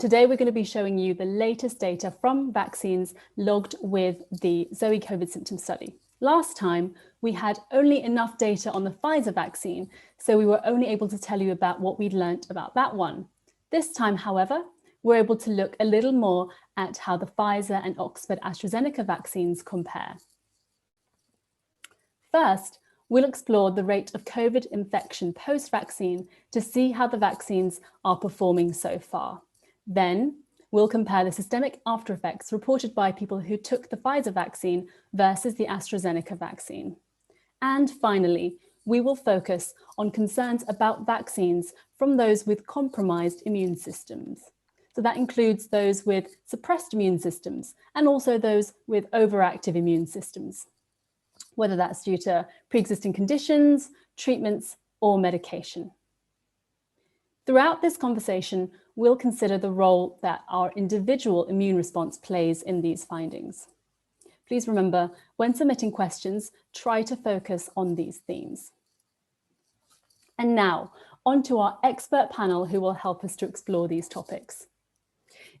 Today we're going to be showing you the latest data from vaccines logged with the Zoe COVID symptom study. Last time we had only enough data on the Pfizer vaccine, so we were only able to tell you about what we'd learnt about that one. This time, however, we're able to look a little more at how the Pfizer and Oxford AstraZeneca vaccines compare. First, we'll explore the rate of COVID infection post-vaccine to see how the vaccines are performing so far. Then, we'll compare the systemic after effects reported by people who took the Pfizer vaccine versus the AstraZeneca vaccine. And finally, we will focus on concerns about vaccines from those with compromised immune systems. So that includes those with suppressed immune systems and also those with overactive immune systems, whether that's due to pre-existing conditions, treatments, or medication. Throughout this conversation, we'll consider the role that our individual immune response plays in these findings. Please remember, when submitting questions, try to focus on these themes. And now, on to our expert panel who will help us to explore these topics.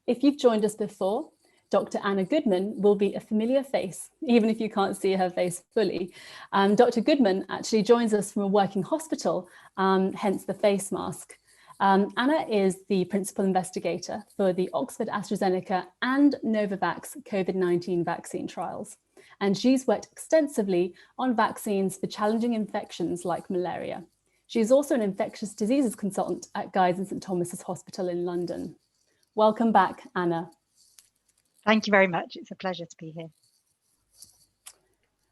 If you've joined us before, Dr. Anna Goodman will be a familiar face, even if you can't see her face fully. Dr. Goodman actually joins us from a working hospital, hence the face mask. Anna is the principal investigator for the Oxford AstraZeneca and Novavax COVID-19 vaccine trials. And she's worked extensively on vaccines for challenging infections like malaria. She's also an infectious diseases consultant at Guy's and St Thomas's Hospital in London. Welcome back, Anna. Thank you very much. It's a pleasure to be here.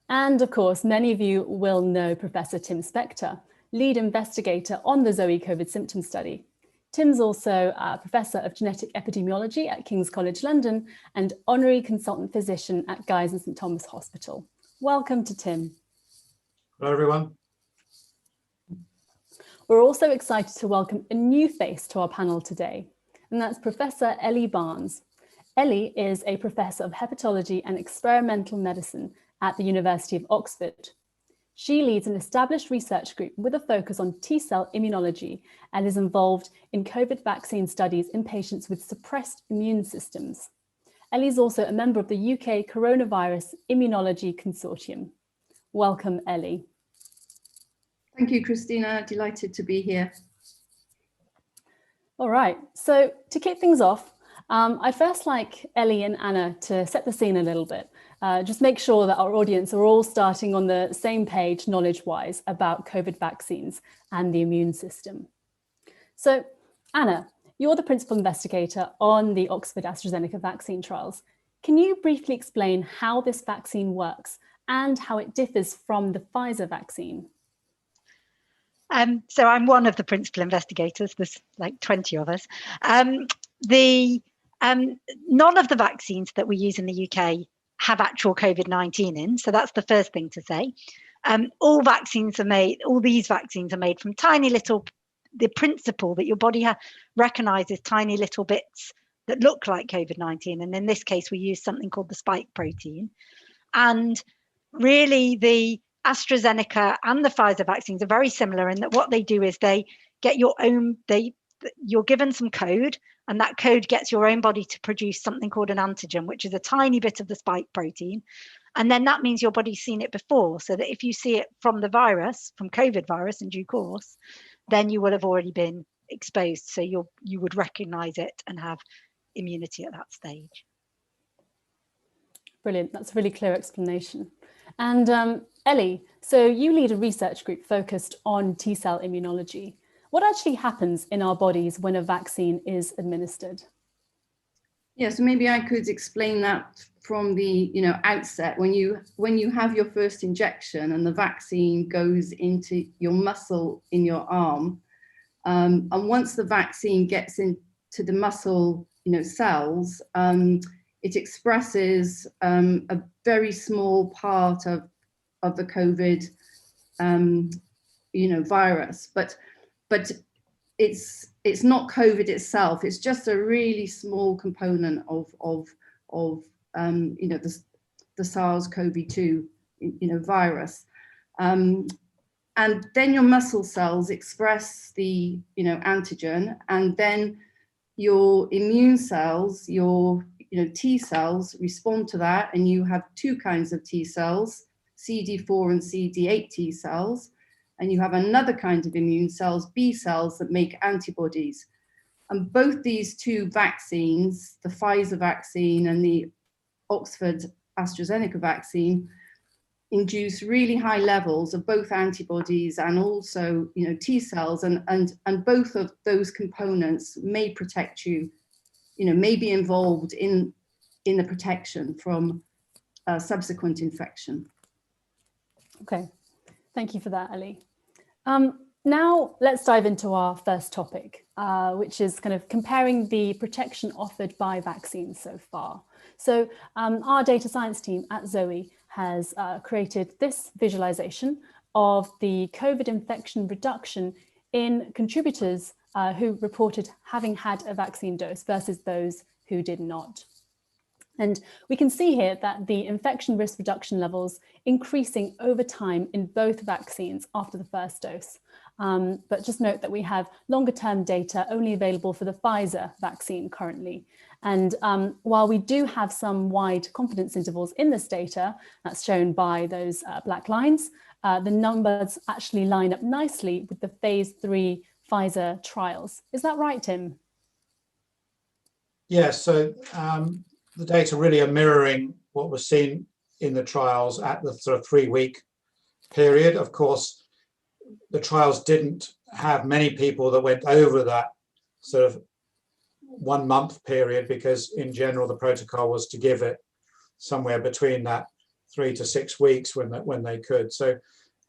And of course, many of you will know Professor Tim Spector, lead investigator on the Zoe COVID symptom study. Tim's also a Professor of Genetic Epidemiology at King's College London and Honorary Consultant Physician at Guy's and St Thomas Hospital. Welcome to Tim. Hello, everyone. We're also excited to welcome a new face to our panel today, and that's Professor Ellie Barnes. Ellie is a Professor of Hepatology and Experimental Medicine at the University of Oxford. She leads an established research group with a focus on T-cell immunology and is involved in COVID vaccine studies in patients with suppressed immune systems. Ellie is also a member of the UK Coronavirus Immunology Consortium. Welcome, Ellie. Thank you, Christina. Delighted to be here. All right, so to kick things off, I'd first like Ellie and Anna to set the scene a little bit. Just make sure that our audience are all starting on the same page knowledge-wise about COVID vaccines and the immune system. So, Anna, you're the principal investigator on the Oxford AstraZeneca vaccine trials. Can you briefly explain how this vaccine works and how it differs from the Pfizer vaccine? So I'm one of the principal investigators. There's like 20 of us. None of the vaccines that we use in the UK have actual COVID-19 in. So that's the first thing to say. All these vaccines are made from tiny little, the principle that your body recognizes tiny little bits that look like COVID-19. And in this case, we use something called the spike protein. And really the AstraZeneca and the Pfizer vaccines are very similar in that what they do is they get you're given some code, and that code gets your own body to produce something called an antigen, which is a tiny bit of the spike protein. And then that means your body's seen it before, so that if you see it from the virus, from COVID virus in due course, then you will have already been exposed. So you would recognize it and have immunity at that stage. Brilliant, that's a really clear explanation. And Ellie, so you lead a research group focused on T-cell immunology. What actually happens in our bodies when a vaccine is administered? Yeah, so maybe I could explain that from the outset. When you have your first injection and the vaccine goes into your muscle in your arm, and once the vaccine gets into the muscle cells, it expresses a very small part of the COVID virus, but it's not COVID itself. It's just a really small component of the SARS-CoV-2 virus, and then your muscle cells express the antigen, and then your immune cells, your T cells respond to that, and you have two kinds of T cells, CD4 and CD8 T cells, and you have another kind of immune cells, B cells, that make antibodies. And both these two vaccines, the Pfizer vaccine and the Oxford AstraZeneca vaccine, induce really high levels of both antibodies and also T cells, and both of those components may protect you, may be involved in the protection from subsequent infection. Okay, thank you for that, Ellie. Now let's dive into our first topic, which is kind of comparing the protection offered by vaccines so far. So our data science team at Zoe has created this visualization of the COVID infection reduction in contributors who reported having had a vaccine dose versus those who did not. And we can see here that the infection risk reduction levels increasing over time in both vaccines after the first dose. But just note that we have longer term data only available for the Pfizer vaccine currently. And while we do have some wide confidence intervals in this data, that's shown by those black lines, the numbers actually line up nicely with the phase 3 Pfizer trials. Is that right, Tim? Yes, so the data really are mirroring what was seen in the trials at the sort of 3-week period. Of course, the trials didn't have many people that went over that sort of 1 month period, because in general the protocol was to give it somewhere between that 3 to 6 weeks when they could. So,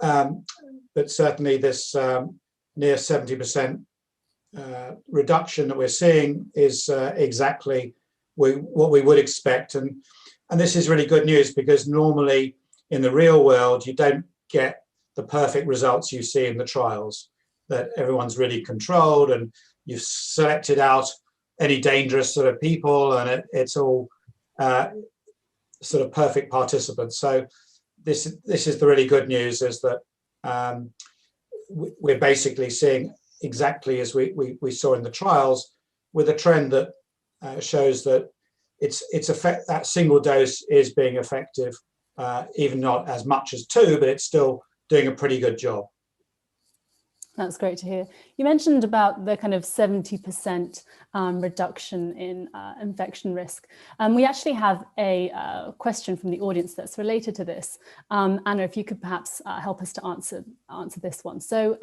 but certainly this near 70% reduction that we're seeing is exactly what we would expect, and this is really good news, because normally in the real world you don't get the perfect results you see in the trials, that everyone's really controlled and you've selected out any dangerous sort of people, and it's all sort of perfect participants. So this is the really good news, is that we're basically seeing exactly as we saw in the trials, with a trend that shows that that single dose is being effective, even not as much as 2, but it's still doing a pretty good job. That's great to hear. You mentioned about the kind of 70% reduction in infection risk. We actually have a question from the audience that's related to this. Anna, if you could perhaps help us to answer this one. So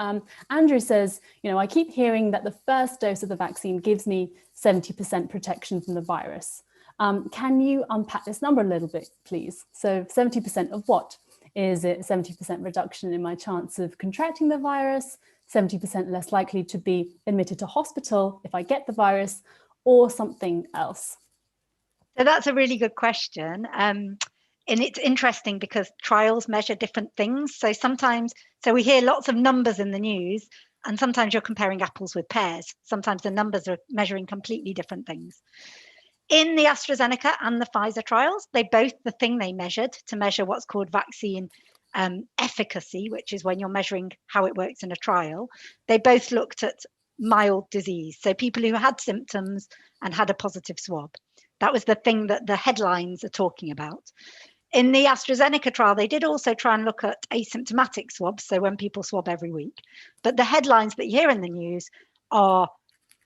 Andrew says, I keep hearing that the first dose of the vaccine gives me 70% protection from the virus. Can you unpack this number a little bit, please? So 70% of what? Is it 70% reduction in my chance of contracting the virus, 70% less likely to be admitted to hospital if I get the virus, or something else? So that's a really good question. And it's interesting because trials measure different things. So we hear lots of numbers in the news, and sometimes you're comparing apples with pears. Sometimes the numbers are measuring completely different things. In the AstraZeneca and the Pfizer trials, the thing they measured to measure what's called vaccine efficacy, which is when you're measuring how it works in a trial, they both looked at mild disease. So people who had symptoms and had a positive swab. That was the thing that the headlines are talking about. In the AstraZeneca trial, they did also try and look at asymptomatic swabs, so when people swab every week. But the headlines that you hear in the news are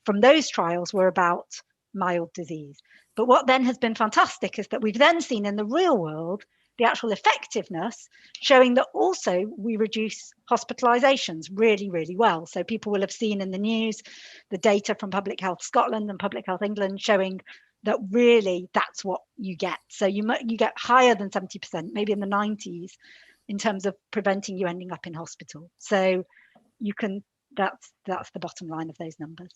from those trials were about mild disease. But what then has been fantastic is that we've then seen in the real world the actual effectiveness, showing that also we reduce hospitalizations really, really well. So people will have seen in the news the data from Public Health Scotland and Public Health England showing that really that's what you get. So you get higher than 70%, maybe in the 90s, in terms of preventing you ending up in hospital. So that's the bottom line of those numbers.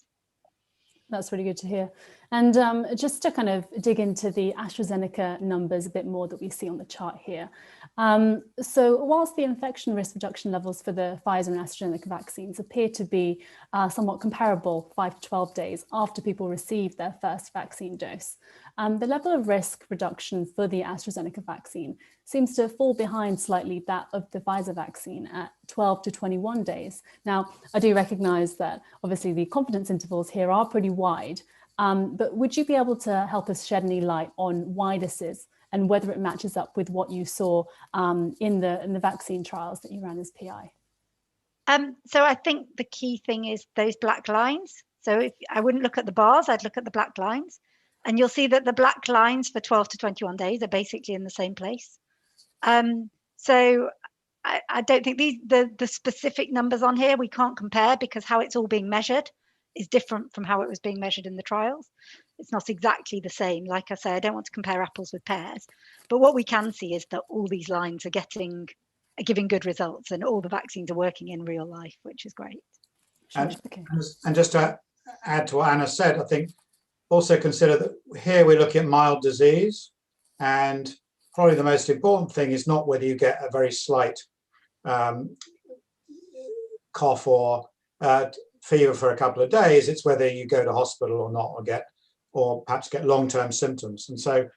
That's really good to hear. And just to kind of dig into the AstraZeneca numbers a bit more that we see on the chart here. So whilst the infection risk reduction levels for the Pfizer and AstraZeneca vaccines appear to be somewhat comparable 5 to 12 days after people receive their first vaccine dose, the level of risk reduction for the AstraZeneca vaccine seems to fall behind slightly that of the Pfizer vaccine at 12 to 21 days. Now, I do recognise that obviously the confidence intervals here are pretty wide, But would you be able to help us shed any light on why this is and whether it matches up with what you saw in the vaccine trials that you ran as PI? So I think the key thing is those black lines. So if I wouldn't look at the bars, I'd look at the black lines. And you'll see that the black lines for 12 to 21 days are basically in the same place. So I don't think the specific numbers on here we can't compare, because how it's all being measured is different from how it was being measured in the trials. It's not exactly the same. Like I say, I don't want to compare apples with pears. But what we can see is that all these lines are giving good results, and all the vaccines are working in real life, which is great. And just to add to what Anna said, I think also consider that here we're looking at mild disease, and probably the most important thing is not whether you get a very slight cough or fever for a couple of days, it's whether you go to hospital or not, or perhaps get long-term symptoms. And so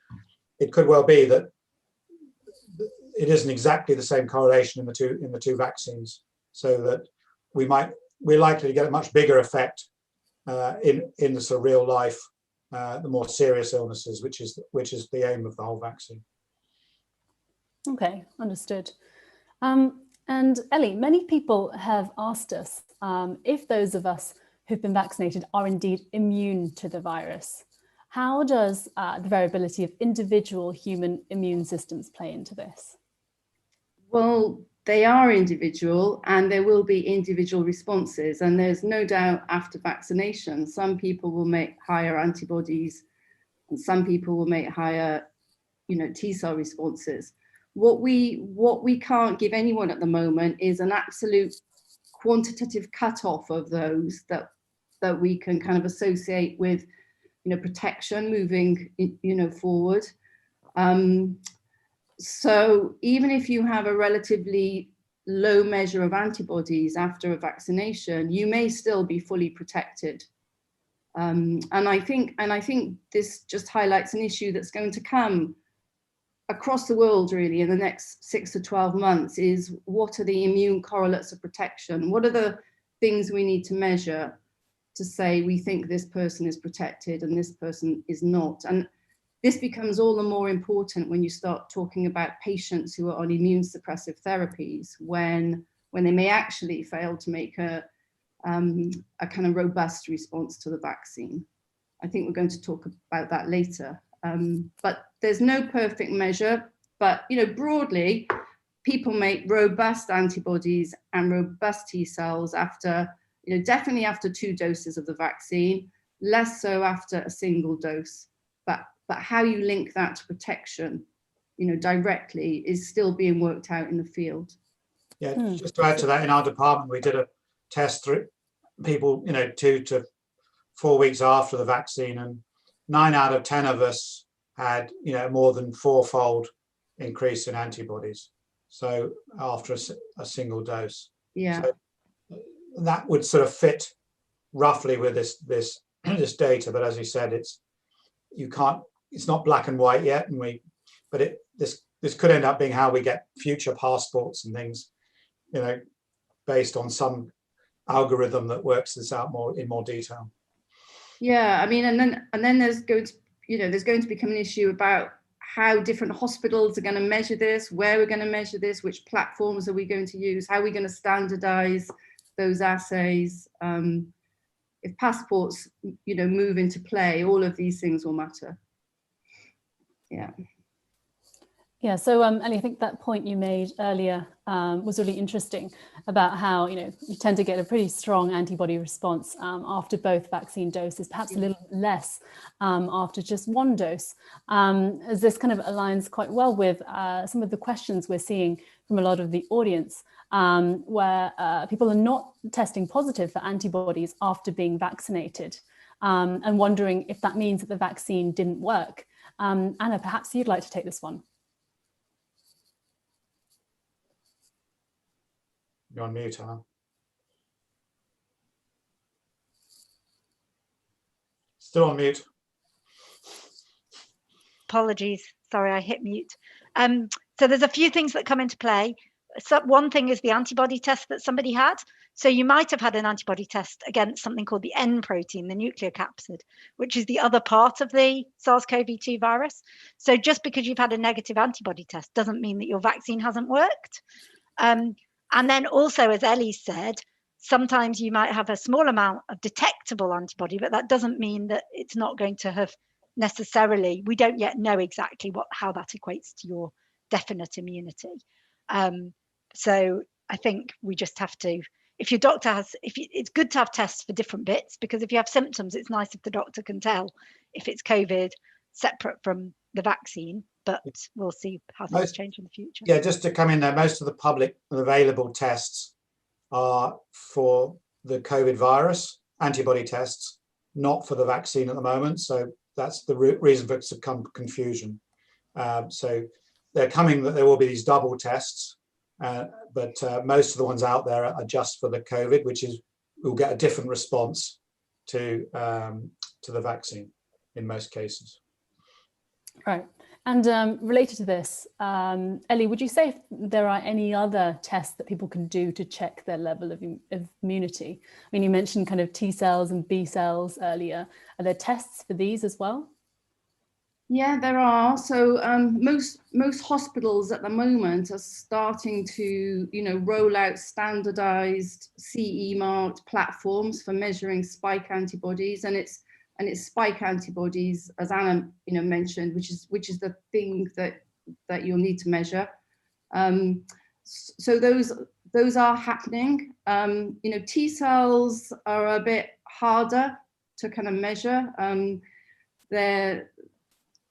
it could well be that it isn't exactly the same correlation in the two vaccines, so that we're likely to get a much bigger effect in the sort of real life, the more serious illnesses, which is the aim of the whole vaccine. Okay, understood. And Ellie, many people have asked us if those of us who've been vaccinated are indeed immune to the virus. How does the variability of individual human immune systems play into this? Well, they are individual, and there will be individual responses. And there's no doubt after vaccination, some people will make higher antibodies and some people will make higher, T cell responses. What we can't give anyone at the moment is an absolute quantitative cutoff of those that we can kind of associate with, protection moving, forward. So even if you have a relatively low measure of antibodies after a vaccination, you may still be fully protected. And I think this just highlights an issue that's going to come across the world really in the next 6 to 12 months, is what are the immune correlates of protection? What are the things we need to measure to say we think this person is protected and this person is not? And this becomes all the more important when you start talking about patients who are on immune suppressive therapies, when they may actually fail to make a kind of robust response to the vaccine. I think we're going to talk about that later. But there's no perfect measure, but broadly, people make robust antibodies and robust T cells after, definitely after 2 doses of the vaccine, less so after a single dose. But how you link that to protection, directly is still being worked out in the field. Yeah, just to add to that, in our department, we did a test through people, 2 to 4 weeks after the vaccine, and 9 out of 10 of us had, more than 4-fold increase in antibodies. So after a single dose, yeah, so that would sort of fit roughly with this this data. But as you said, it's not black and white yet, but this could end up being how we get future passports and things, based on some algorithm that works this out in more detail. Yeah, I mean, and then there's going to become an issue about how different hospitals are going to measure this, where we're going to measure this, which platforms are we going to use, how are we going to standardize those assays. If passports, move into play, all of these things will matter. Yeah. Yeah, so Ellie, I think that point you made earlier was really interesting about how, you tend to get a pretty strong antibody response after both vaccine doses, perhaps a little less after just 1 dose, as this kind of aligns quite well with some of the questions we're seeing from a lot of the audience, where people are not testing positive for antibodies after being vaccinated, and wondering if that means that the vaccine didn't work. Anna, perhaps you'd like to take this one. You're on mute, Anna. Still on mute. Apologies, sorry, I hit mute. So there's a few things that come into play. So one thing is the antibody test that somebody had. So you might have had an antibody test against something called the N protein, the nucleocapsid, which is the other part of the SARS-CoV-2 virus. So just because you've had a negative antibody test doesn't mean that your vaccine hasn't worked. And then also, as Ellie said, sometimes you might have a small amount of detectable antibody, but that doesn't mean that it's not going to have necessarily, we don't yet know exactly how that equates to your definite immunity. So I think we just have to, if your doctor has, it's good to have tests for different bits, because if you have symptoms, it's nice if the doctor can tell if it's COVID separate from the vaccine, but we'll see how things change in the future. Yeah, just to come in there, most of the public available tests are for the COVID virus, antibody tests, not for the vaccine at the moment. So that's the reason for some confusion. So they're coming, that there will be these double tests, but most of the ones out there are just for the COVID, which is, we'll get a different response to the vaccine in most cases. Right. And related to this, Ellie, would you say if there are any other tests that people can do to check their level of immunity? I mean, you mentioned kind of T cells and B cells earlier. Are there tests for these as well? Yeah, there are. So most hospitals at the moment are starting to, roll out standardized CE marked platforms for measuring spike antibodies, and it's spike antibodies, as Anna mentioned, which is the thing that you'll need to measure. So those are happening. T cells are a bit harder to kind of measure.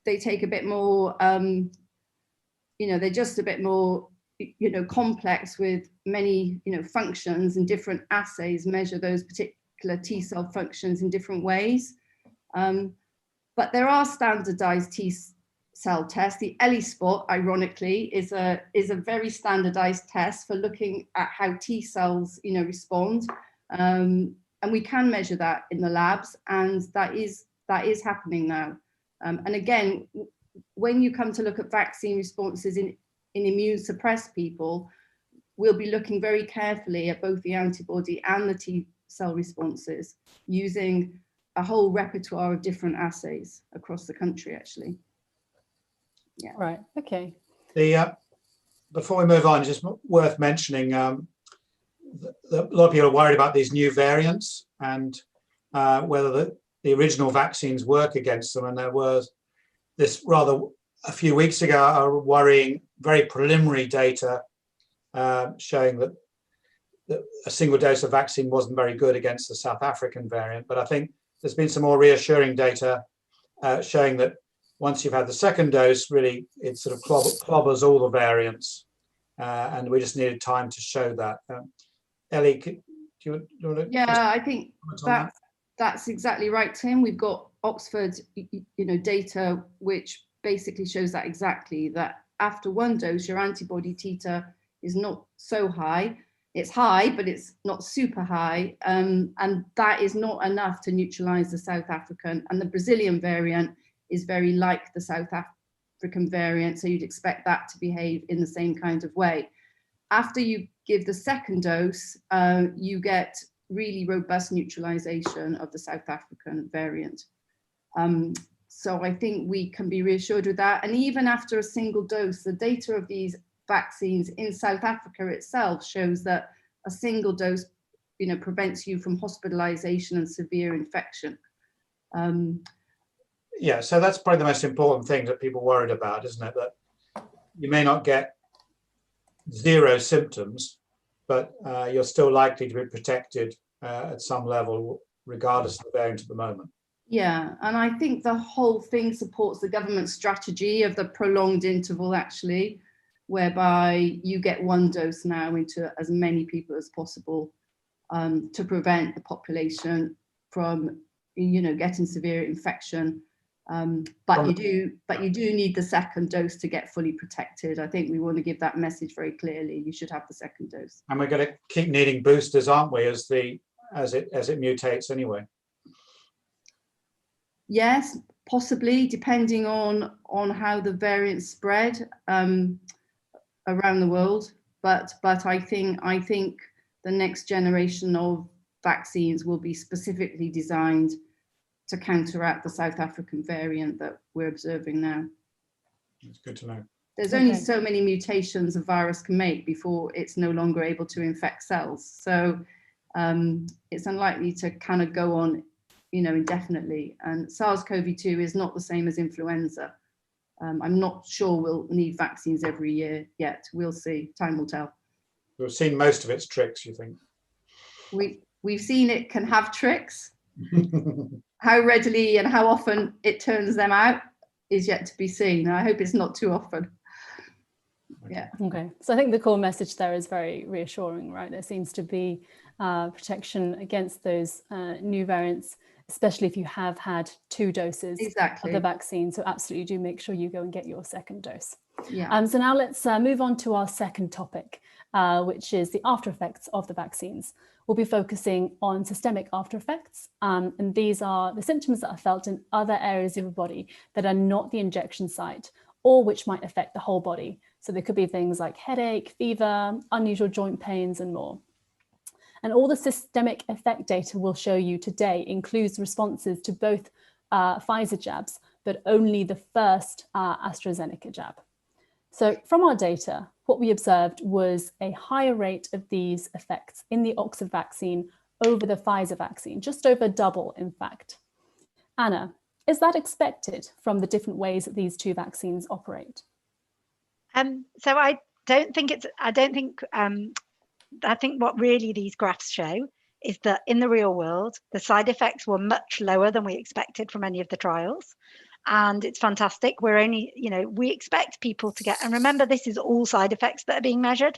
They take a bit more, they're just a bit more, complex, with many, functions, and different assays measure those particular T cell functions in different ways. But there are standardized T cell tests. The Ellie spot, ironically, is a very standardized test for looking at how T cells, respond. And we can measure that in the labs, and that is happening now. And again, when you come to look at vaccine responses in immune suppressed people, we'll be looking very carefully at both the antibody and the T cell responses, using a whole repertoire of different assays across the country, actually. Yeah. Right. Okay. Before we move on, just worth mentioning, a lot of people are worried about these new variants and whether the original vaccines work against them. And there was this a few weeks ago, a worrying, very preliminary data showing that a single dose of vaccine wasn't very good against the South African variant. But I think there's been some more reassuring data showing that once you've had the second dose, really it sort of clobbers all the variants, and we just needed time to show that. Ellie, do you want to? Yeah, I think that's exactly right, Tim. We've got Oxford, data which basically shows that exactly, that after one dose, your antibody titer is not so high. It's high, but it's not super high. And that is not enough to neutralize the South African. And the Brazilian variant is very like the South African variant. So you'd expect that to behave in the same kind of way. After you give the second dose, you get really robust neutralization of the South African variant. So I think we can be reassured with that. And even after a single dose, the data of these vaccines in South Africa itself shows that a single dose, prevents you from hospitalization and severe infection. Yeah, so that's probably the most important thing that people are worried about, isn't it? That you may not get zero symptoms, but you're still likely to be protected at some level, regardless of the variant at the moment. Yeah, and I think the whole thing supports the government strategy of the prolonged interval, actually, whereby you get one dose now into as many people as possible to prevent the population from, getting severe infection. But you do need the second dose to get fully protected. I think we want to give that message very clearly. You should have the second dose. And we're going to keep needing boosters, aren't we, as it mutates anyway? Yes, possibly, depending on how the variants spread around the world. but I think the next generation of vaccines will be specifically designed to counteract the South African variant that we're observing now. It's good to know. There's only so many mutations a virus can make before it's no longer able to infect cells. So it's unlikely to kind of go on, indefinitely. And SARS-CoV-2 is not the same as influenza. I'm not sure we'll need vaccines every year yet. We'll see. Time will tell. We've seen most of its tricks, you think? We've seen it can have tricks. How readily and how often it turns them out is yet to be seen. I hope it's not too often. Yeah. Okay. So I think the core message there is very reassuring, right? There seems to be protection against those new variants, especially if you have had 2 doses of the vaccine. So absolutely do make sure you go and get your second dose. Yeah. So now let's move on to our second topic, which is the after effects of the vaccines. We'll be focusing on systemic after effects, and these are the symptoms that are felt in other areas of your body that are not the injection site, or which might affect the whole body. So there could be things like headache, fever, unusual joint pains, and more. And all the systemic effect data we'll show you today includes responses to both Pfizer jabs, but only the first AstraZeneca jab. So from our data, what we observed was a higher rate of these effects in the Oxford vaccine over the Pfizer vaccine, just over double, in fact. Anna, is that expected from the different ways that these 2 vaccines operate? So I think what really these graphs show is that in the real world, the side effects were much lower than we expected from any of the trials. And it's fantastic. We're only, we expect people to get, and remember, this is all side effects that are being measured.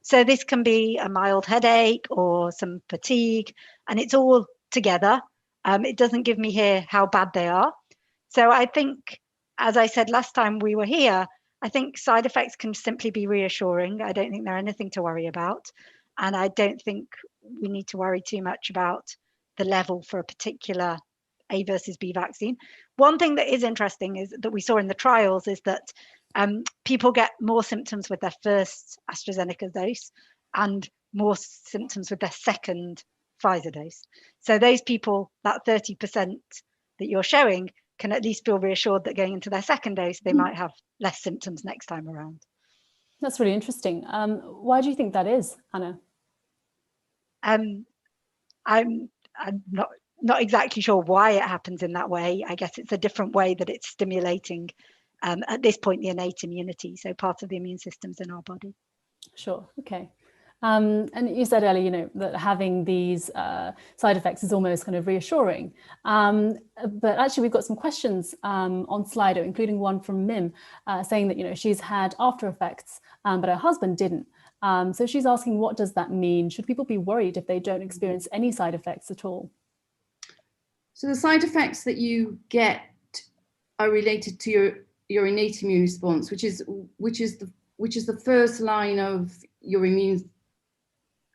So this can be a mild headache or some fatigue, and it's all together. It doesn't give me here how bad they are. So I think, as I said last time we were here, I think side effects can simply be reassuring. I don't think they're anything to worry about. And I don't think we need to worry too much about the level for a particular A versus B vaccine. One thing that is interesting is that we saw in the trials is that people get more symptoms with their first AstraZeneca dose and more symptoms with their second Pfizer dose. So those people, that 30% that you're showing, can at least feel reassured that going into their second dose, they might have less symptoms next time around. That's really interesting. Why do you think that is, Anna? I'm not exactly sure why it happens in that way. I guess it's a different way that it's stimulating, at this point, the innate immunity, so part of the immune system's in our body. Sure, okay. And you said earlier, that having these side effects is almost kind of reassuring. But actually, we've got some questions on Slido, including one from Mim, saying that, she's had after effects, but her husband didn't. So she's asking, what does that mean? Should people be worried if they don't experience any side effects at all? So the side effects that you get are related to your innate immune response, which is the first line of your immune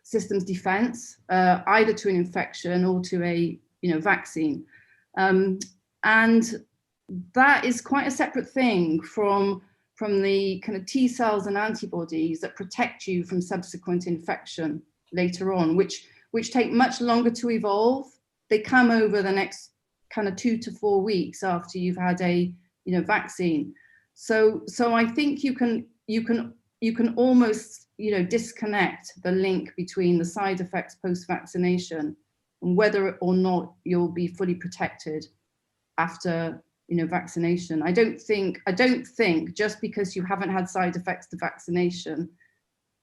system's defense, either to an infection or to a vaccine, and that is quite a separate thing from the kind of T cells and antibodies that protect you from subsequent infection later on, which take much longer to evolve. They come over the next kind of 2 to 4 weeks after you've had a vaccine. So I think you can almost disconnect the link between the side effects post-vaccination and whether or not you'll be fully protected after vaccination. I don't think just because you haven't had side effects to vaccination,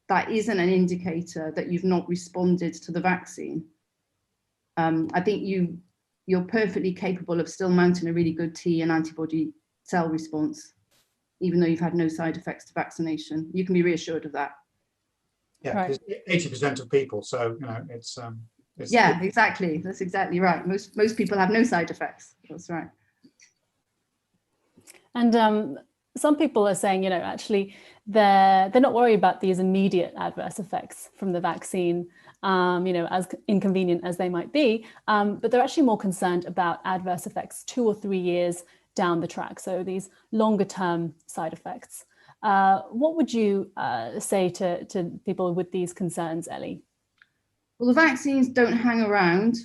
that isn't an indicator that you've not responded to the vaccine. I think you're perfectly capable of still mounting a really good T and antibody cell response, even though you've had no side effects to vaccination. You can be reassured of that. Yeah, right. 80% of people, so it's yeah, exactly. That's exactly right. Most people have no side effects. That's right. And some people are saying, actually they're not worried about these immediate adverse effects from the vaccine, as inconvenient as they might be, but they're actually more concerned about adverse effects 2 or 3 years down the track. So these longer term side effects. What would you say to people with these concerns, Ellie? Well, the vaccines don't hang around,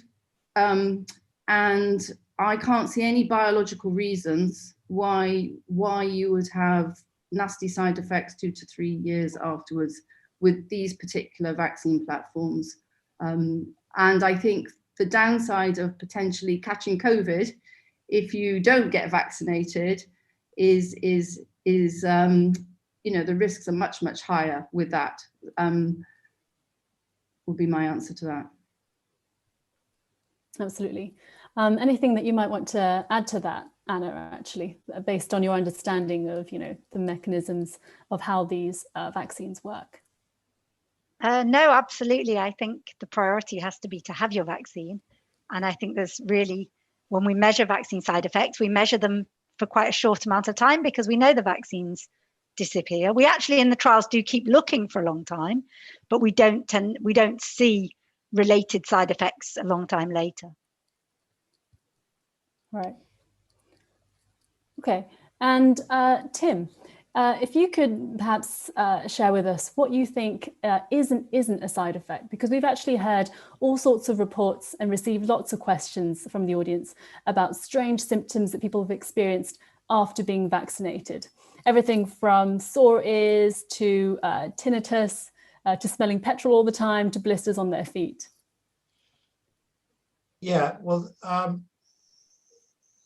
and I can't see any biological reasons why you would have nasty side effects 2 to 3 years afterwards with these particular vaccine platforms. And I think the downside of potentially catching COVID if you don't get vaccinated is you know, the risks are much higher with that. Would be my answer to that. Absolutely. Anything that you might want to add to that, Anna, actually, based on your understanding of, you know, the mechanisms of how these vaccines work? No, absolutely. I think the priority has to be to have your vaccine. And I think there's really, when we measure vaccine side effects, we measure them for quite a short amount of time because we know the vaccines disappear. We actually in the trials do keep looking for a long time, but we don't see related side effects a long time later. Right. Okay. And Tim, if you could perhaps share with us what you think isn't a side effect, because we've actually heard all sorts of reports and received lots of questions from the audience about strange symptoms that people have experienced after being vaccinated. Everything from sore ears to tinnitus, to smelling petrol all the time, to blisters on their feet. Yeah, well,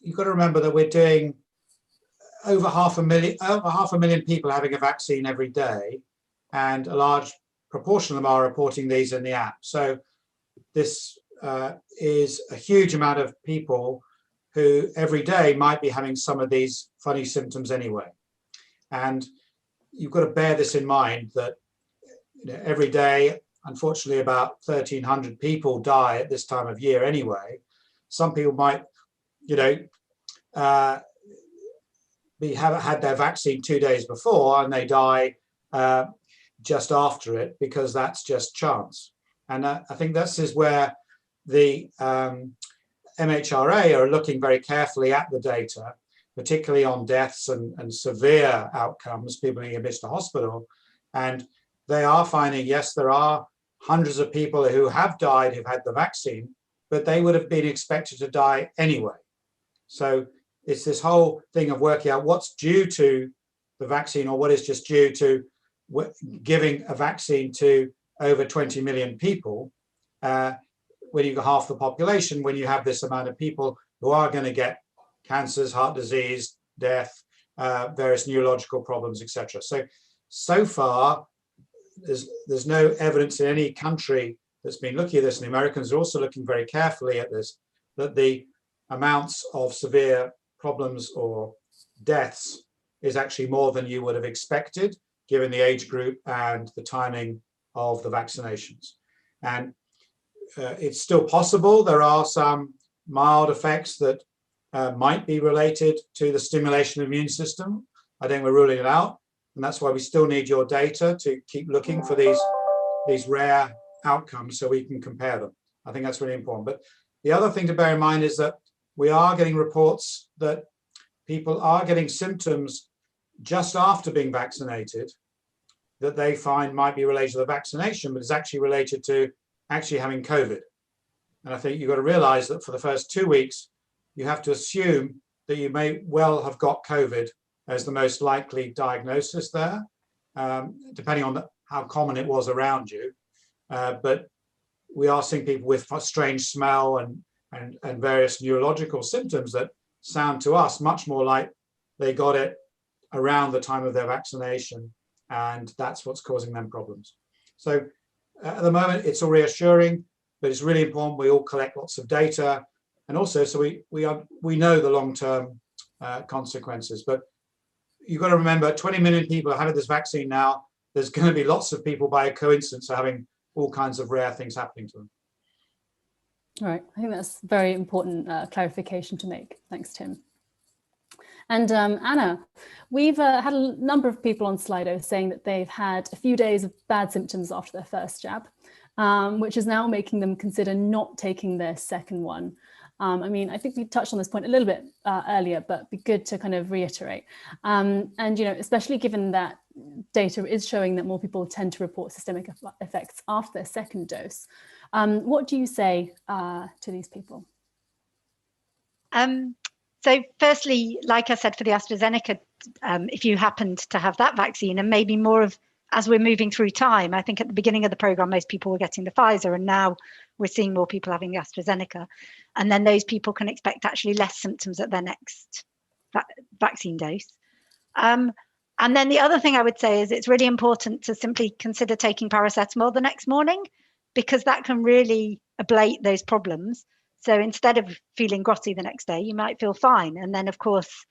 you've got to remember that we're doing over half a million people having a vaccine every day, and a large proportion of them are reporting these in the app. So this is a huge amount of people who every day might be having some of these funny symptoms anyway. And you've got to bear this in mind that, you know, every day, unfortunately, about 1,300 people die at this time of year anyway. Some people might, you know, haven't had their vaccine 2 days before and they die just after it, because that's just chance. And I think this is where the MHRA are looking very carefully at the data, particularly on deaths and severe outcomes, people being admitted to hospital. And they are finding, yes, there are hundreds of people who have died who've had the vaccine, but they would have been expected to die anyway. So it's this whole thing of working out what's due to the vaccine or what is just due to giving a vaccine to over 20 million people. When you've got half the population, when you have this amount of people who are going to get cancers, heart disease, death, various neurological problems, etc. So far, there's no evidence in any country that's been looking at this, and the Americans are also looking very carefully at this, that the amounts of severe problems or deaths is actually more than you would have expected, given the age group and the timing of the vaccinations. And it's still possible there are some mild effects that might be related to the stimulation of the immune system. I think we're ruling it out, and that's why we still need your data to keep looking for these rare outcomes so we can compare them. I think that's really important. But the other thing to bear in mind is that we are getting reports that people are getting symptoms just after being vaccinated that they find might be related to the vaccination, but it's actually related to actually having COVID. And I think you've got to realize that for the first 2 weeks, you have to assume that you may well have got COVID as the most likely diagnosis there, depending on how common it was around you. But we are seeing people with strange smell and various neurological symptoms that sound to us much more like they got it around the time of their vaccination, and that's what's causing them problems. So at the moment, it's all reassuring, but it's really important we all collect lots of data, and also so we know the long-term consequences. But you've got to remember, 20 million people are having this vaccine now. There's going to be lots of people by coincidence having all kinds of rare things happening to them. All right, I think that's very important clarification to make. Thanks, Tim. And Anna, we've had a number of people on Slido saying that they've had a few days of bad symptoms after their first jab, which is now making them consider not taking their second one. I mean, I think we touched on this point a little bit earlier, but it'd be good to kind of reiterate. And, you know, especially given that data is showing that more people tend to report systemic effects after their second dose. What do you say to these people? So firstly, like I said, for the AstraZeneca, if you happened to have that vaccine, and maybe more of, as we're moving through time, I think at the beginning of the program, most people were getting the Pfizer, and now we're seeing more people having the AstraZeneca. And then those people can expect actually less symptoms at their next vaccine dose. And then the other thing I would say is it's really important to simply consider taking paracetamol the next morning, because that can really ablate those problems. So instead of feeling grotty the next day, you might feel fine. And then, of course,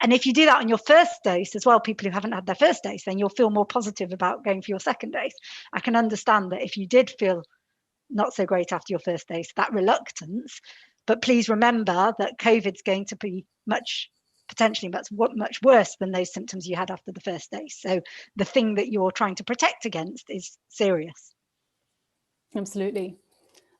and if you do that on your first dose as well, people who haven't had their first dose, then you'll feel more positive about going for your second dose. I can understand that if you did feel not so great after your first dose, that reluctance, but please remember that COVID's going to be potentially much worse than those symptoms you had after the first dose. So the thing that you're trying to protect against is serious. Absolutely.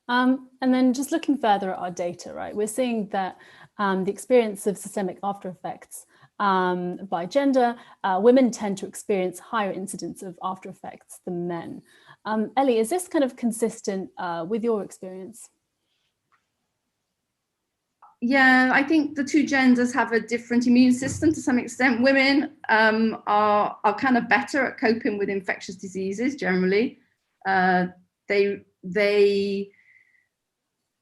And then just looking further at our data, right, we're seeing that the experience of systemic after effects by gender, women tend to experience higher incidence of after effects than men. Ellie, is this kind of consistent with your experience? Yeah, I think the two genders have a different immune system to some extent. Women are kind of better at coping with infectious diseases generally.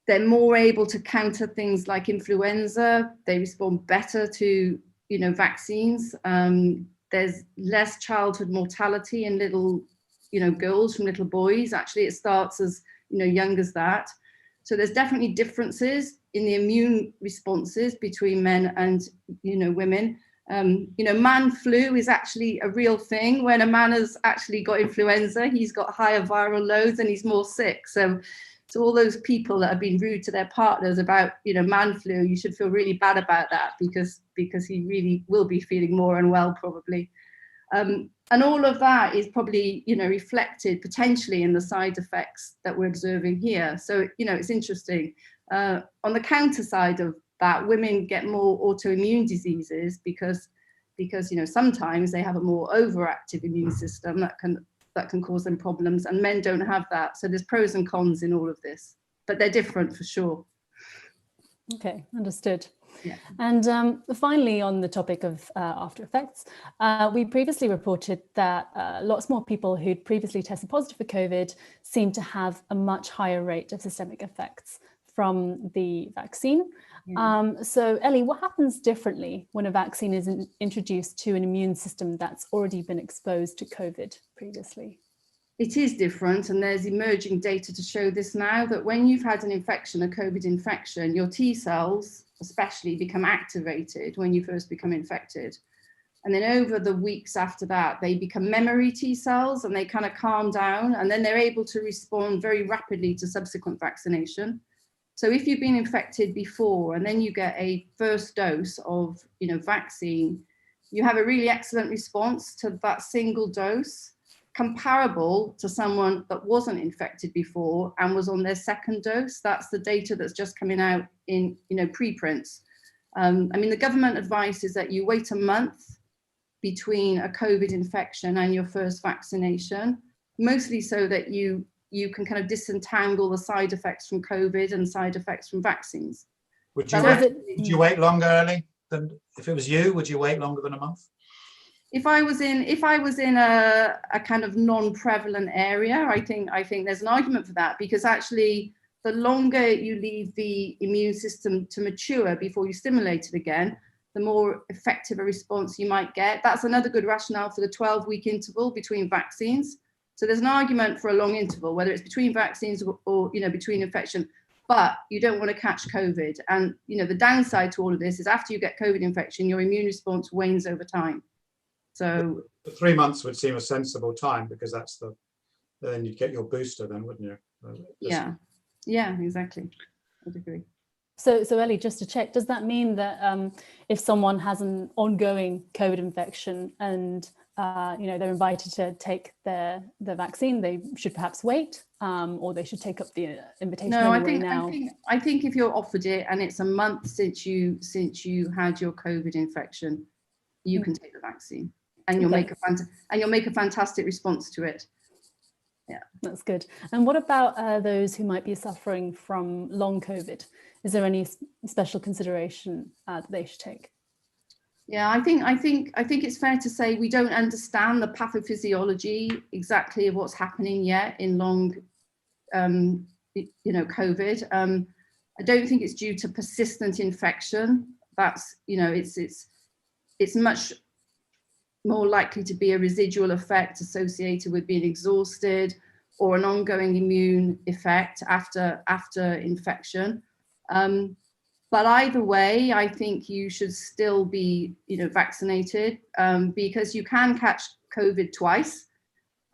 They're more able to counter things like influenza. They respond better to, vaccines. There's less childhood mortality in little, girls from little boys. Actually, it starts as, young as that. So there's definitely differences in the immune responses between men and, women. Man flu is actually a real thing. When a man has actually got influenza, he's got higher viral loads and he's more sick. So all those people that have been rude to their partners about, man flu, you should feel really bad about that because he really will be feeling more unwell probably. And all of that is probably, reflected potentially in the side effects that we're observing here. So, it's interesting. On the counter side of that, women get more autoimmune diseases because sometimes they have a more overactive immune system that can cause them problems, and men don't have that. So there's pros and cons in all of this, but they're different for sure. Okay, understood. Yeah. And finally, on the topic of after effects, we previously reported that lots more people who'd previously tested positive for COVID seem to have a much higher rate of systemic effects from the vaccine. Yeah. So Ellie, what happens differently when a vaccine is introduced to an immune system that's already been exposed to COVID previously? It is different, and there's emerging data to show this now, that when you've had an infection, a COVID infection, your T cells especially become activated when you first become infected. And then over the weeks after that, they become memory T cells and they kind of calm down, and then they're able to respond very rapidly to subsequent vaccination. So if you've been infected before and then you get a first dose of vaccine, you have a really excellent response to that single dose, comparable to someone that wasn't infected before and was on their second dose. That's the data that's just coming out in preprints. The government advice is that you wait a month between a COVID infection and your first vaccination, mostly so that you can kind of disentangle the side effects from COVID and side effects from vaccines. Would you wait longer, Ellie? Than if it was you, would you wait longer than a month? If I was in a kind of non-prevalent area, I think there's an argument for that, because actually the longer you leave the immune system to mature before you stimulate it again, the more effective a response you might get. That's another good rationale for the 12-week interval between vaccines. So there's an argument for a long interval, whether it's between vaccines or between infection, but you don't want to catch COVID. And the downside to all of this is after you get COVID infection, your immune response wanes over time. So 3 months would seem a sensible time, because then you'd get your booster then, wouldn't you? Yeah, exactly. I'd agree. So Ellie, just to check, does that mean that if someone has an ongoing COVID infection and they're invited to take the vaccine, they should perhaps wait, or they should take up the invitation? No, anyway I think if you're offered it and it's a month since you had your COVID infection, you can take the vaccine. and you'll Okay. make a fantastic response to it. Yeah, that's good. And what about those who might be suffering from long COVID? Is there any special consideration that they should take? Yeah, I think it's fair to say we don't understand the pathophysiology exactly of what's happening yet in long, COVID. I don't think it's due to persistent infection. That's, it's much more likely to be a residual effect associated with being exhausted or an ongoing immune effect after infection. But either way, I think you should still be, vaccinated because you can catch COVID twice,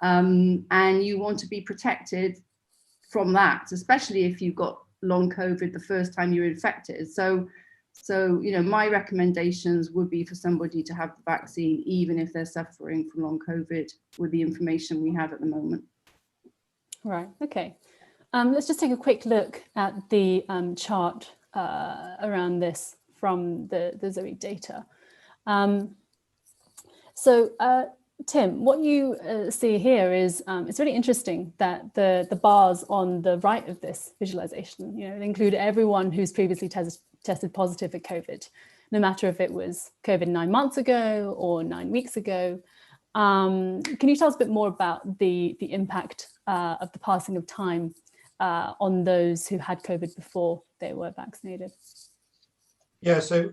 and you want to be protected from that, especially if you've got long COVID the first time you're infected. So, my recommendations would be for somebody to have the vaccine, even if they're suffering from long COVID, with the information we have at the moment. Right. Okay. Let's just take a quick look at the chart around this from the Zoe data. Tim, what you see here is it's really interesting that the bars on the right of this visualization, they include everyone who's previously tested positive for COVID, no matter if it was COVID 9 months ago or 9 weeks ago. Can you tell us a bit more about the impact of the passing of time on those who had COVID before they were vaccinated? Yeah, so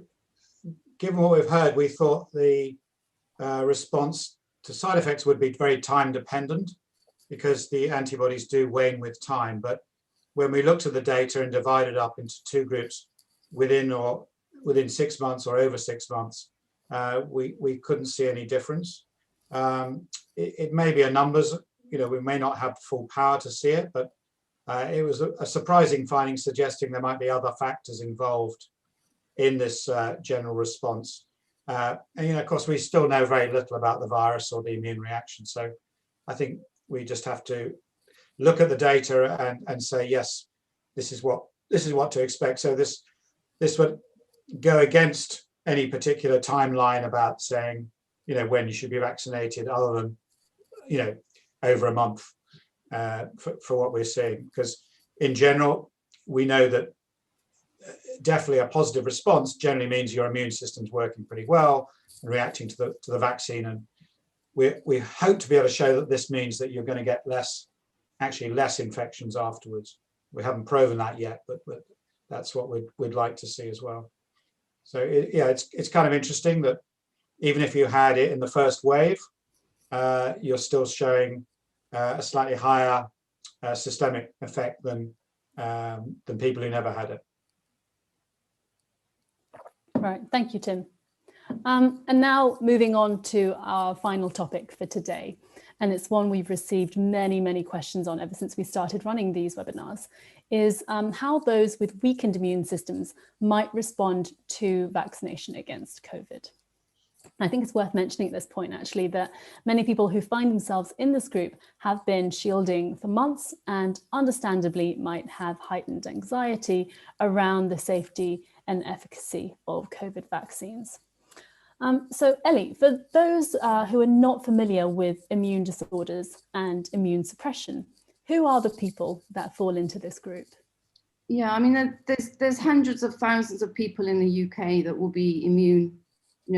given what we've heard, we thought the response to side effects would be very time dependent because the antibodies do wane with time. But when we looked at the data and divided up into two groups within 6 months or over 6 months, we couldn't see any difference. It may be a numbers, we may not have full power to see it, but it was a surprising finding suggesting there might be other factors involved in this general response. And of course, we still know very little about the virus or the immune reaction. So I think we just have to look at the data and say, yes, this is what to expect. So this would go against any particular timeline about saying, when you should be vaccinated, other than, over a month for what we're seeing. Because in general, we know that definitely a positive response generally means your immune system's working pretty well and reacting to the vaccine. And we hope to be able to show that this means that you're going to get less infections afterwards. We haven't proven that yet, but that's what we'd like to see as well. So it's kind of interesting that even if you had it in the first wave, you're still showing a slightly higher systemic effect than people who never had it. Right, thank you, Tim. And now moving on to our final topic for today. And it's one we've received many, many questions on ever since we started running these webinars, is how those with weakened immune systems might respond to vaccination against COVID. I think it's worth mentioning at this point, actually, that many people who find themselves in this group have been shielding for months and understandably might have heightened anxiety around the safety and efficacy of COVID vaccines. So Ellie, for those who are not familiar with immune disorders and immune suppression, who are the people that fall into this group? Yeah, I mean, there's hundreds of thousands of people in the UK that will be immune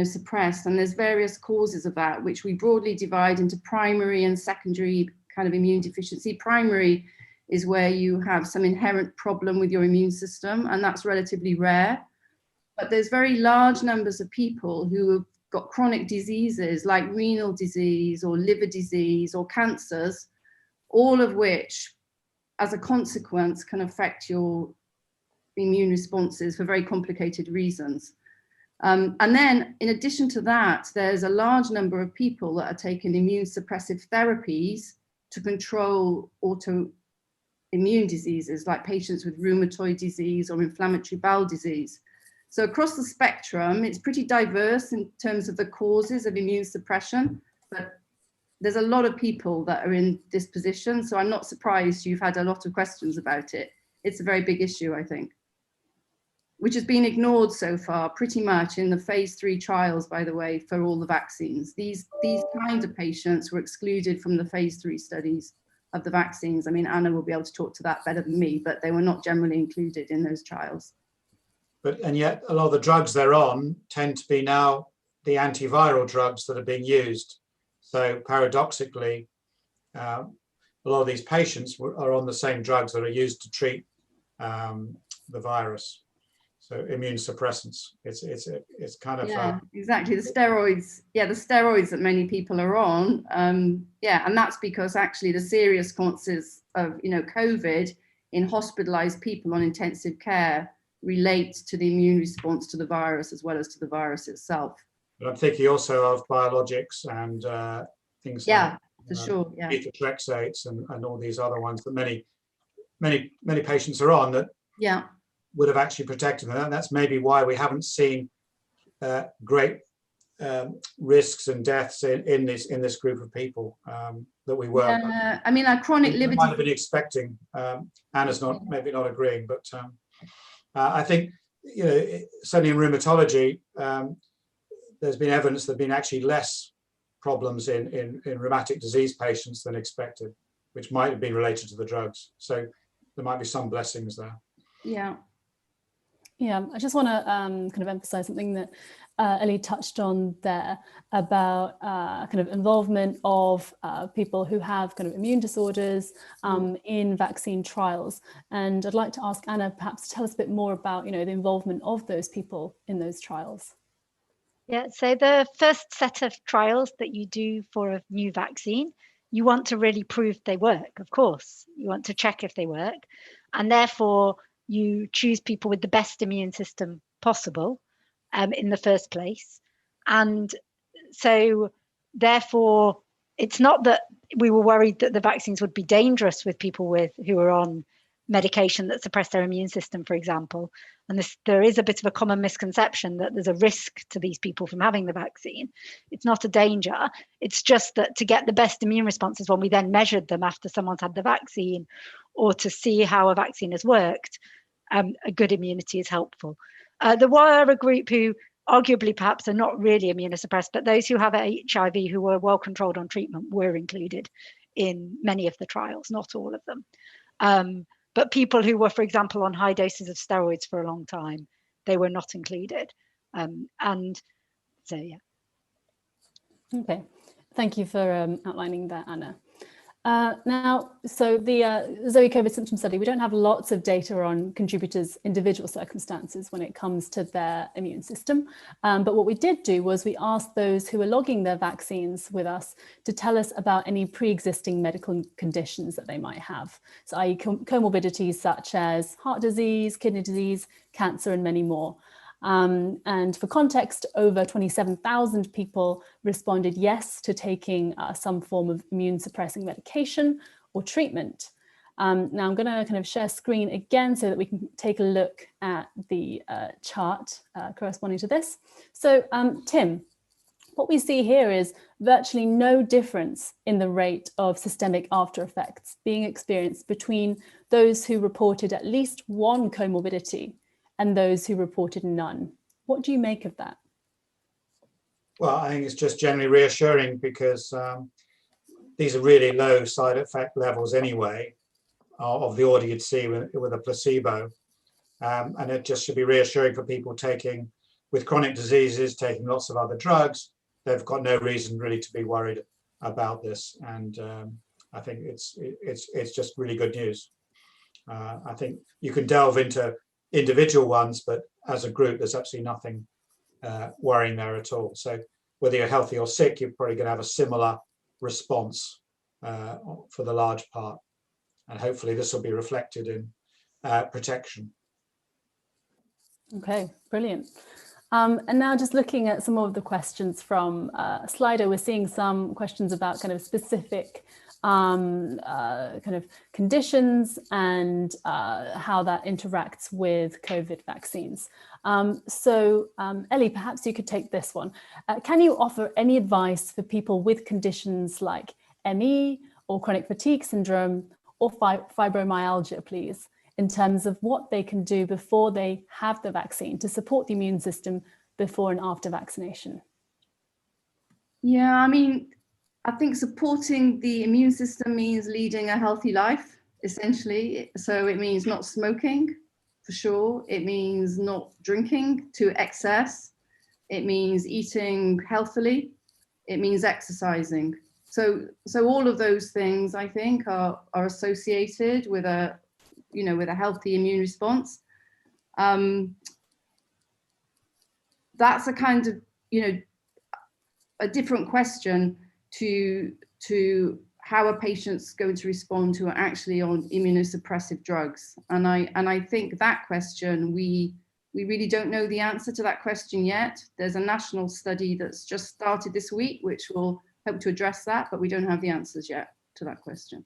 suppressed, and there's various causes of that, which we broadly divide into primary and secondary kind of immune deficiency. Primary is where you have some inherent problem with your immune system, and that's relatively rare. But there's very large numbers of people who have got chronic diseases like renal disease or liver disease or cancers, all of which, as a consequence, can affect your immune responses for very complicated reasons. And then, in addition to that, there's a large number of people that are taking immune suppressive therapies to control autoimmune diseases, like patients with rheumatoid disease or inflammatory bowel disease. So across the spectrum, it's pretty diverse in terms of the causes of immune suppression, but there's a lot of people that are in this position. So I'm not surprised you've had a lot of questions about it. It's a very big issue, I think. which has been ignored so far pretty much in the phase 3 trials, by the way, for all the vaccines. These kinds of patients were excluded from the phase 3 studies of the vaccines. I mean, Anna will be able to talk to that better than me, but they were not generally included in those trials. And yet a lot of the drugs they're on tend to be now the antiviral drugs that are being used. So paradoxically, a lot of these patients are on the same drugs that are used to treat the virus. So immune suppressants. It's kind of exactly, the steroids. Yeah, the steroids that many people are on. And that's because actually the serious consequences of COVID in hospitalized people on intensive care relates to the immune response to the virus as well as to the virus itself. But I'm thinking also of biologics and things like for sure, methotrexates and all these other ones that many patients are on that would have actually protected them. And that's maybe why we haven't seen great risks and deaths in this group of people that we were. I mean, our chronic liver might have been expecting. Anna's maybe not agreeing, but I think certainly in rheumatology, there's been evidence there've been actually less problems in rheumatic disease patients than expected, which might have been related to the drugs. So there might be some blessings there. Yeah, I just want to kind of emphasize something that Ellie touched on there about kind of involvement of people who have kind of immune disorders in vaccine trials. And I'd like to ask Anna perhaps to tell us a bit more about, the involvement of those people in those trials. Yeah, so the first set of trials that you do for a new vaccine, you want to really prove they work, of course. You want to check if they work. And therefore, you choose people with the best immune system possible in the first place. And so therefore, it's not that we were worried that the vaccines would be dangerous with people who are on medication that suppress their immune system, for example. And there is a bit of a common misconception that there's a risk to these people from having the vaccine. It's not a danger. It's just that to get the best immune responses when we then measured them after someone's had the vaccine or to see how a vaccine has worked, a good immunity is helpful. There were a group who arguably perhaps are not really immunosuppressed, but those who have HIV who were well controlled on treatment were included in many of the trials, not all of them. But people who were, for example, on high doses of steroids for a long time, they were not included. And so, yeah. Okay, thank you for outlining that, Anna. Now, so the Zoe COVID symptom study, we don't have lots of data on contributors' individual circumstances when it comes to their immune system. But what we did do was we asked those who were logging their vaccines with us to tell us about any pre-existing medical conditions that they might have. So i.e. comorbidities such as heart disease, kidney disease, cancer, and many more. And for context, over 27,000 people responded yes to taking some form of immune suppressing medication or treatment. Now I'm going to kind of share screen again so that we can take a look at the chart corresponding to this. So Tim, what we see here is virtually no difference in the rate of systemic after effects being experienced between those who reported at least one comorbidity and those who reported none. What do you make of that? Well, I think it's just generally reassuring because these are really low side effect levels anyway of the order you'd see with a placebo. And it just should be reassuring for people with chronic diseases, taking lots of other drugs. They've got no reason really to be worried about this. And I think it's just really good news. I think you can delve into individual ones, but as a group, there's absolutely nothing worrying there at all. So whether you're healthy or sick, you're probably going to have a similar response for the large part. And hopefully this will be reflected in protection. Okay, brilliant. And now just looking at some of the questions from Slido, we're seeing some questions about kind of specific kind of conditions and how that interacts with COVID vaccines. So Ellie, perhaps you could take this one. Can you offer any advice for people with conditions like ME or chronic fatigue syndrome or fibromyalgia, please? in terms of what they can do before they have the vaccine to support the immune system before and after vaccination? Yeah, I mean, I think supporting the immune system means leading a healthy life, essentially. So it means not smoking, for sure. It means not drinking to excess. It means eating healthily. It means exercising. So all of those things, I think, are associated with a healthy immune response. That's a kind of, a different question to how a patient's going to respond who are actually on immunosuppressive drugs. And I think that question, we really don't know the answer to that question yet. There's a national study that's just started this week, which will hope to address that, but we don't have the answers yet to that question.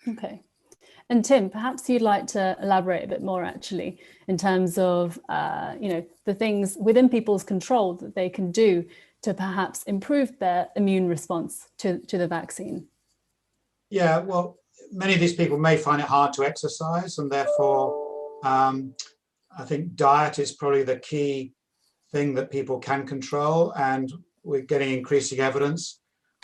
Okay. And Tim, perhaps you'd like to elaborate a bit more actually in terms of, the things within people's control that they can do to perhaps improve their immune response to the vaccine. Yeah, well, many of these people may find it hard to exercise, and therefore I think diet is probably the key thing that people can control, and we're getting increasing evidence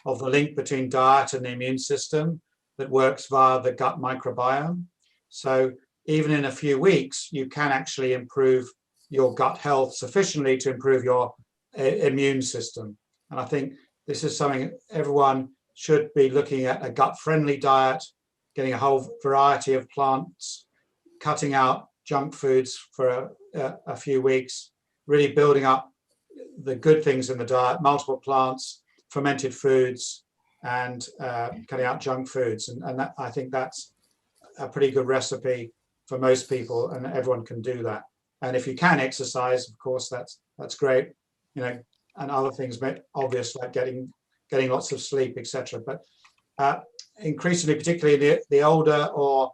of the link between diet and the immune system that works via the gut microbiome. So even in a few weeks, you can actually improve your gut health sufficiently to improve your immune system. And I think this is something everyone should be looking at: a gut-friendly diet, getting a whole variety of plants, cutting out junk foods for a few weeks, really building up the good things in the diet, multiple plants, fermented foods, and cutting out junk foods. And that, I think that's a pretty good recipe for most people, and everyone can do that. And if you can exercise, of course, that's great, and other things obvious, like getting lots of sleep, etc. But increasingly, particularly the older or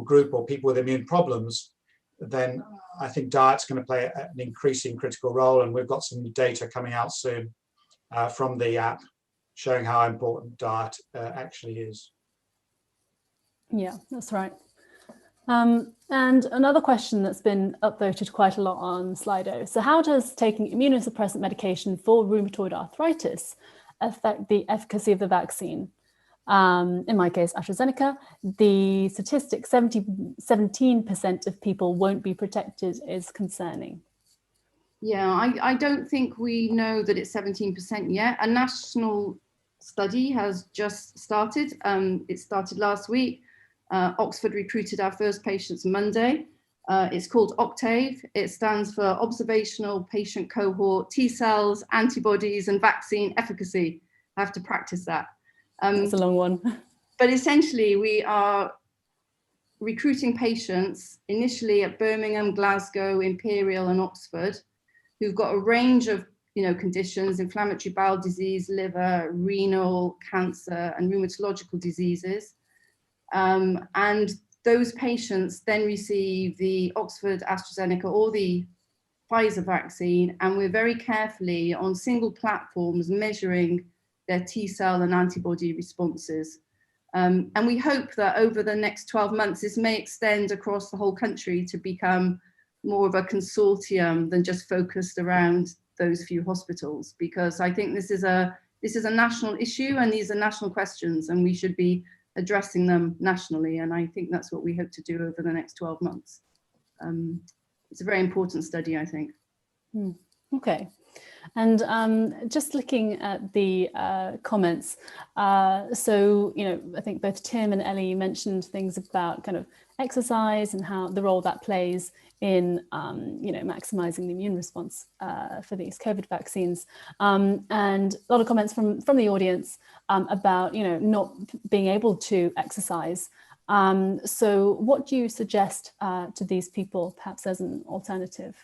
group or people with immune problems, then I think diet's going to play an increasing critical role. And we've got some data coming out soon from the app showing how important diet actually is. Yeah, that's right. And another question that's been upvoted quite a lot on Slido. So how does taking immunosuppressant medication for rheumatoid arthritis affect the efficacy of the vaccine? In my case, AstraZeneca, the statistic 17% of people won't be protected is concerning. Yeah, I don't think we know that it's 17% yet. A national study has just started. It started last week. Oxford recruited our first patients Monday. It's called OCTAVE. It stands for Observational Patient Cohort, T cells, antibodies, and vaccine efficacy. I have to practice that. That's a long one. But essentially, we are recruiting patients initially at Birmingham, Glasgow, Imperial, and Oxford, who've got a range of conditions: inflammatory bowel disease, liver, renal, cancer, and rheumatological diseases. And those patients then receive the Oxford, AstraZeneca, or the Pfizer vaccine, and we're very carefully on single platforms measuring their T cell and antibody responses. And we hope that over the next 12 months, this may extend across the whole country to become more of a consortium than just focused around those few hospitals, because I think this is a national issue, and these are national questions, and we should be addressing them nationally. And I think that's what we hope to do over the next 12 months. It's a very important study, I think. Okay. And just looking at the comments, so, I think both Tim and Ellie mentioned things about kind of exercise and how the role that plays in, maximizing the immune response for these COVID vaccines. And a lot of comments from the audience about, not being able to exercise. So what do you suggest to these people, perhaps as an alternative?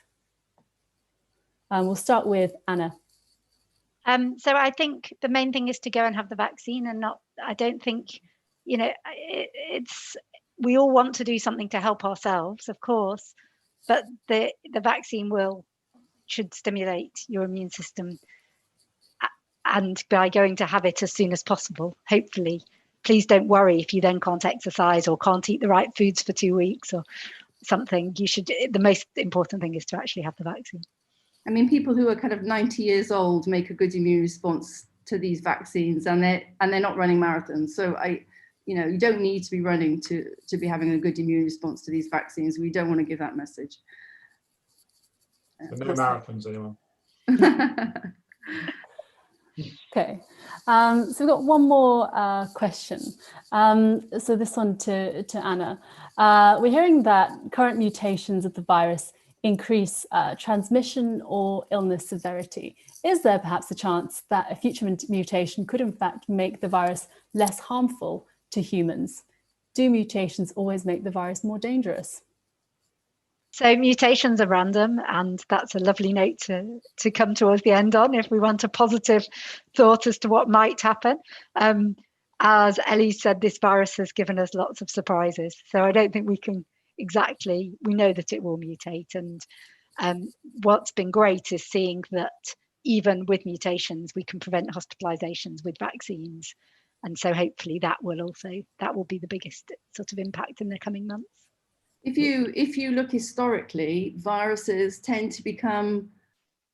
We'll start with Anna. So I think the main thing is to go and have the vaccine, and I don't think, we all want to do something to help ourselves, of course, but the vaccine should stimulate your immune system, and by going to have it as soon as possible, hopefully, please don't worry if you then can't exercise or can't eat the right foods for 2 weeks or something. The most important thing is to actually have the vaccine. I mean, people who are kind of 90 years old make a good immune response to these vaccines, and they're not running marathons. So you don't need to be running to be having a good immune response to these vaccines. We don't want to give that message. No marathons anymore. Okay, so we've got one more question. So this one to Anna. We're hearing that current mutations of the virus increase transmission or illness severity. Is there perhaps a chance that a future mutation could in fact make the virus less harmful to humans? Do mutations always make the virus more dangerous? So mutations are random, and that's a lovely note to come towards the end on if we want a positive thought as to what might happen. As Ellie said, this virus has given us lots of surprises. So I don't think we know that it will mutate. And what's been great is seeing that even with mutations, we can prevent hospitalizations with vaccines. And so hopefully that will be the biggest sort of impact in the coming months. If you look historically, viruses tend to become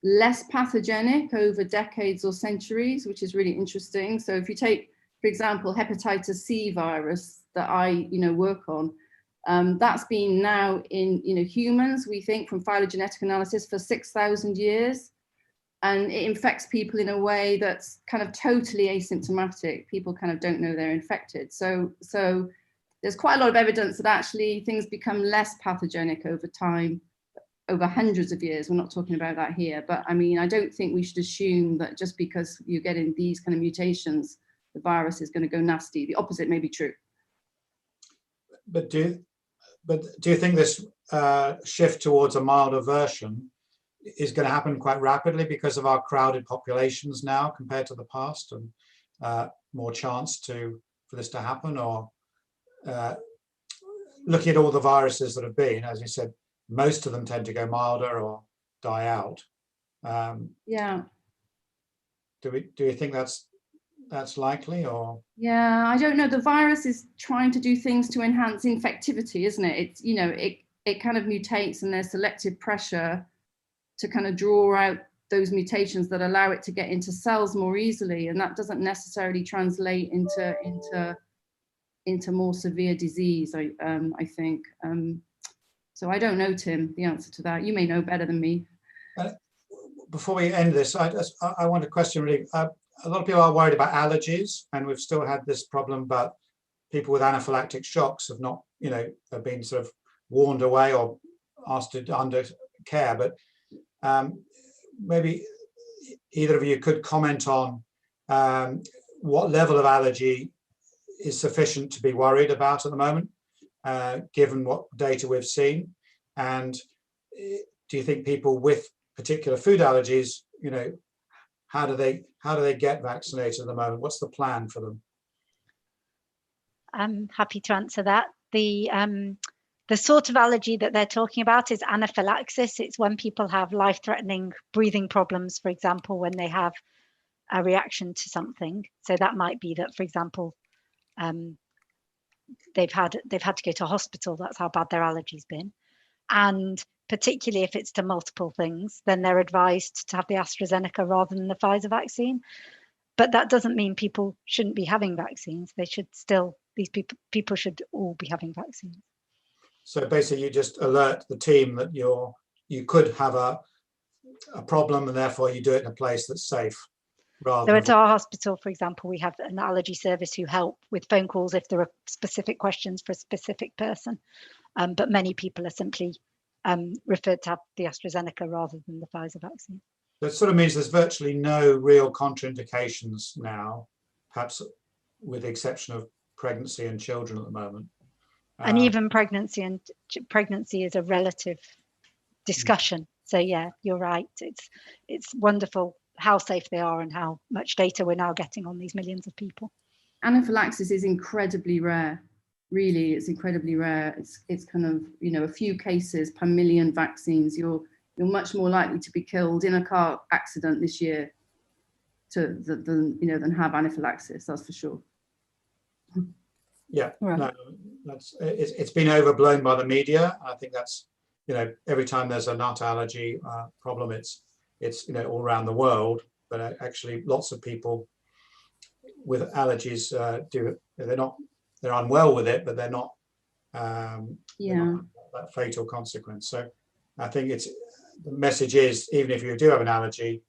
less pathogenic over decades or centuries, which is really interesting. So if you take, for example, hepatitis C virus that I work on, that's been now in humans, we think, from phylogenetic analysis for 6,000 years. And it infects people in a way that's kind of totally asymptomatic. People kind of don't know they're infected. So there's quite a lot of evidence that actually things become less pathogenic over time, over hundreds of years. We're not talking about that here, but I mean, I don't think we should assume that just because you're getting these kind of mutations, the virus is going to go nasty. The opposite may be true. But do you think this shift towards a milder version is going to happen quite rapidly because of our crowded populations now compared to the past, and more chance for this to happen? Or looking at all the viruses that have been, as you said, most of them tend to go milder or die out. Yeah. Do you think that's likely, or? Yeah, I don't know. The virus is trying to do things to enhance infectivity, isn't it? It's it kind of mutates, and there's selective pressure to kind of draw out those mutations that allow it to get into cells more easily, and that doesn't necessarily translate into more severe disease, I think. So I don't know, Tim, the answer to that. You may know better than me. Before we end this, I want to question really, a lot of people are worried about allergies, and we've still had this problem about people with anaphylactic shocks have not, have been sort of warned away or asked to under care. But maybe either of you could comment on what level of allergy is sufficient to be worried about at the moment, given what data we've seen. And do you think people with particular food allergies, how do they get vaccinated at the moment? What's the plan for them? I'm happy to answer that. The sort of allergy that they're talking about is anaphylaxis. It's when people have life-threatening breathing problems, for example, when they have a reaction to something. So that might be that, for example, they've had to go to hospital. That's how bad their allergy's been. And particularly if it's to multiple things, then they're advised to have the AstraZeneca rather than the Pfizer vaccine. But that doesn't mean people shouldn't be having vaccines. They should still, these people should all be having vaccines. So basically, you just alert the team that you could have a problem, and therefore you do it in a place that's safe. So at our hospital, for example, we have an allergy service who help with phone calls if there are specific questions for a specific person. But many people are simply referred to have the AstraZeneca rather than the Pfizer vaccine. That sort of means there's virtually no real contraindications now, perhaps with the exception of pregnancy and children at the moment. And even pregnancy is a relative discussion. So yeah, you're right. It's wonderful how safe they are and how much data we're now getting on these millions of people. Anaphylaxis is incredibly rare. Really, it's incredibly rare. It's kind of, a few cases per million vaccines. You're much more likely to be killed in a car accident this year than have anaphylaxis. That's for sure. Yeah, Right. no, it's been overblown by the media. I think that's, every time there's a nut allergy problem, it's all around the world. But actually, lots of people with allergies they're unwell with it, but they're not that fatal consequence. So I think the message is, even if you do have an allergy,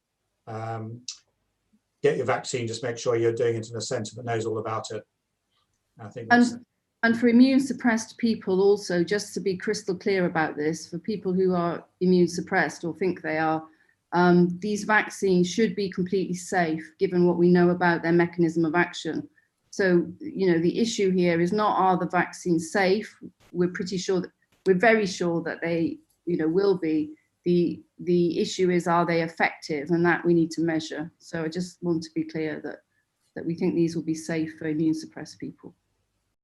get your vaccine. Just make sure you're doing it in a centre that knows all about it. I think and for immune suppressed people also, just to be crystal clear about this, for people who are immune suppressed or think they are, these vaccines should be completely safe given what we know about their mechanism of action. So, the issue here is not, are the vaccines safe? We're very sure that they, will be. The issue is, are they effective? And that we need to measure. So I just want to be clear that we think these will be safe for immune suppressed people.